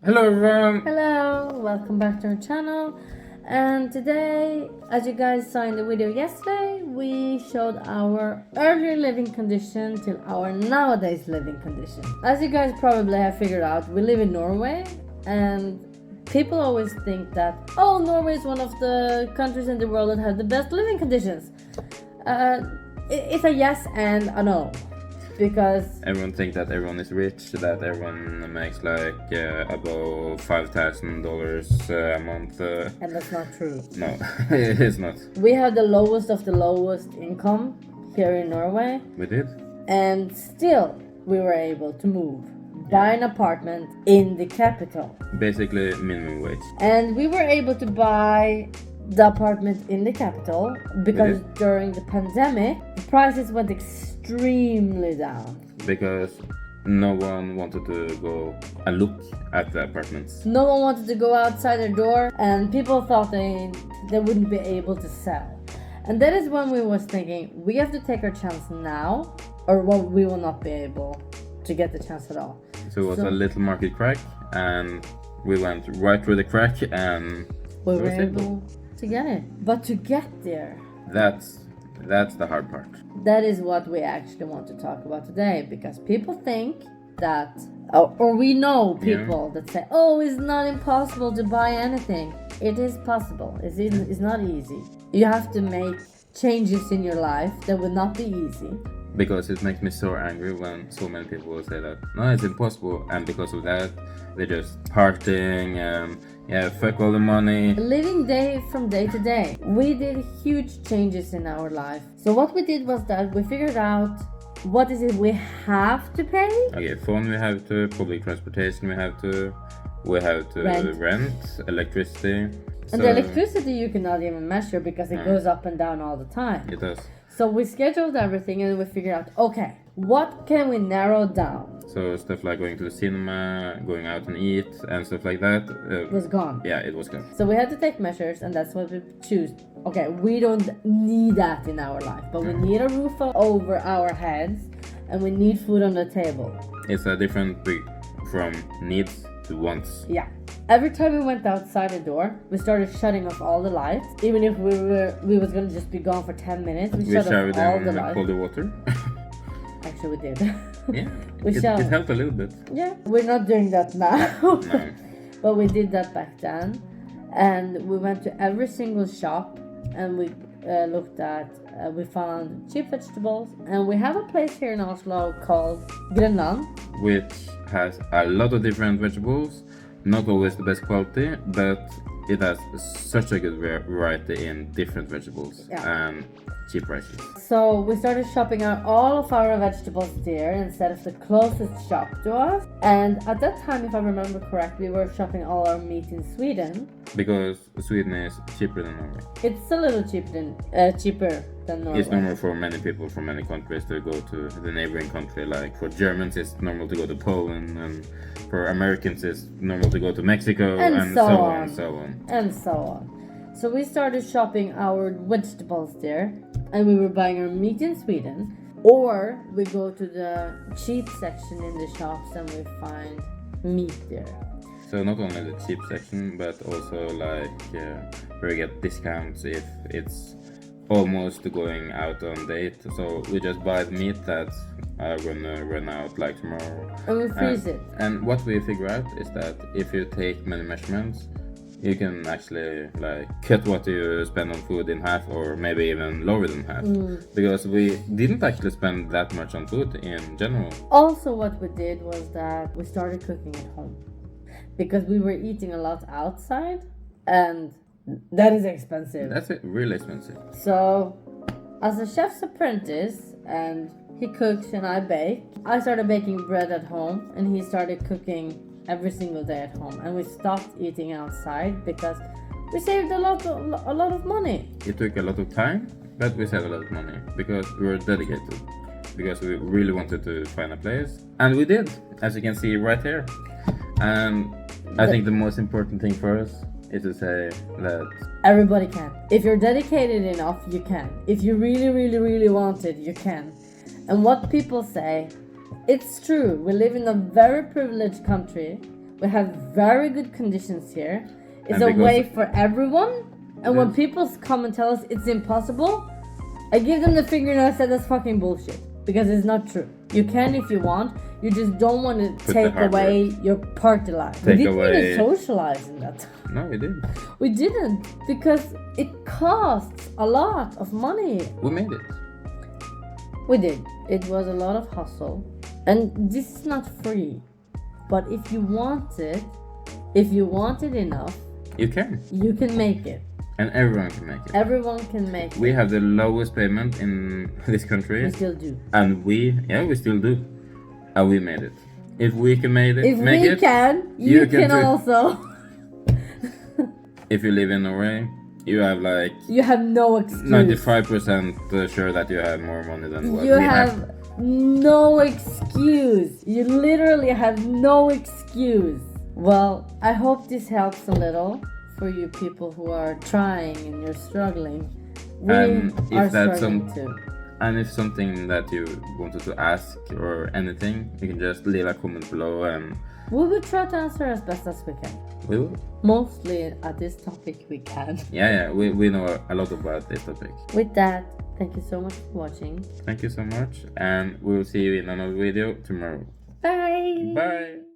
Hello everyone! Hello, welcome back to our channel. And today, as you guys saw in the video yesterday, we showed our earlier living condition till our nowadays living condition. As you guys probably have figured out, we live in Norway, and people always think that, oh, Norway is one of the countries in the world that have the best living conditions. It's a yes and a no. Because everyone thinks that everyone is rich, that everyone makes like above $5,000 a month. And that's not true. No, it is not. We have the lowest of the lowest income here in Norway. We did? And still, we were able to move, buy an apartment in the capital. Basically minimum wage. And we were able to buy the apartment in the capital because during the pandemic, the prices went extremely down. Because no one wanted to go and look at the apartments. No one wanted to go outside their door, and people thought they wouldn't be able to sell. And that is when we was thinking, we have to take our chance now, or we will not be able to get the chance at all. So it was a little market crack, and we went right through the crack, and we were able to get it. But to get there, that's the hard part. That is what we actually want to talk about today, because people think that, or we know people that say, oh, it's not impossible to buy anything. It is possible. It's not easy. You have to make changes in your life that will not be easy. Because it makes me so angry when so many people will say that, no, it's impossible, and because of that, they're just partying and fuck all the money. Living day from day to day. We did huge changes in our life. So what we did was that we figured out what is it we have to pay. Okay, phone we have to, public transportation we have to rent electricity. And the electricity you cannot even measure because it goes up and down all the time. It does. So we scheduled everything and we figured out, okay, what can we narrow down? So stuff like going to the cinema, going out and eat and stuff like that was gone. Yeah, it was gone. So we had to take measures, and that's what we choose. Okay, we don't need that in our life, but we need a roof over our heads and we need food on the table. It's a different big from needs to wants. Yeah. Every time we went outside the door, we started shutting off all the lights. Even if we was gonna just be gone for 10 minutes, we shut off all the lights. Cold water. Actually, we did. Yeah, it helped a little bit. Yeah, we're not doing that now. No. But we did that back then. And we went to every single shop and we looked at, we found cheap vegetables. And we have a place here in Oslo called Grønland, which has a lot of different vegetables. Not always the best quality, but it has such a good variety in different vegetables and cheap prices. So we started shopping out all of our vegetables there instead of the closest shop to us. And at that time, if I remember correctly, we were shopping all our meat in Sweden. Because Sweden is cheaper than Norway. It's a little cheaper than Norway. It's normal for many people from many countries to go to the neighboring country. Like for Germans, it's normal to go to Poland, and for Americans, it's normal to go to Mexico, and so on and so on. And so on. So we started shopping our vegetables there, and we were buying our meat in Sweden. Or we go to the cheap section in the shops and we find meat there. So not only the cheap section, but also like where you get discounts if it's almost going out on date. So we just buy the meat that's gonna run out like tomorrow. And we freeze it. And what we figure out is that if you take many measurements, you can actually like cut what you spend on food in half, or maybe even lower than half. Because we didn't actually spend that much on food in general. Also what we did was that we started cooking at home. Because we were eating a lot outside, and that is expensive. That's really expensive. So, as a chef's apprentice, and he cooks and I bake, I started baking bread at home, and he started cooking every single day at home. And we stopped eating outside because we saved a lot of money. It took a lot of time, but we saved a lot of money because we were dedicated. Because we really wanted to find a place, and we did, as you can see right here. And I think the most important thing for us is to say that everybody can. If you're dedicated enough, you can. If you really want it, you can. And what people say, it's true. We live in a very privileged country We have very good conditions here. It's And a because- way for everyone. And when Yes. people come and tell us it's impossible, I give them the finger and I say that's fucking bullshit. Because it's not true. You can if you want. You just don't want to the take hard away your party life. We Take didn't away- even socialize in that time. No, we did. We didn't. Because it costs a lot of money. We made it. We did. It was a lot of hustle. And this is not free. But if you want it enough, You can. you can make it. And everyone can make it. Everyone can make it. We have the lowest payment in this country. We still do. And we still do. And we made it. If we can make it, If we can, you can too. also. If you live in Norway, you have like You have no excuse. 95% sure that you have more money than what You we have no excuse. You literally have no excuse. Well, I hope this helps a little for you people who are trying and you're struggling. We And if are that's struggling too. And if something that you wanted to ask or anything, you can just leave a comment below and We will try to answer as best as we can. we will. Mostly at this topic we can. Yeah, we know a lot about this topic. With that, thank you so much for watching. Thank you so much, and we will see you in another video tomorrow. Bye! Bye!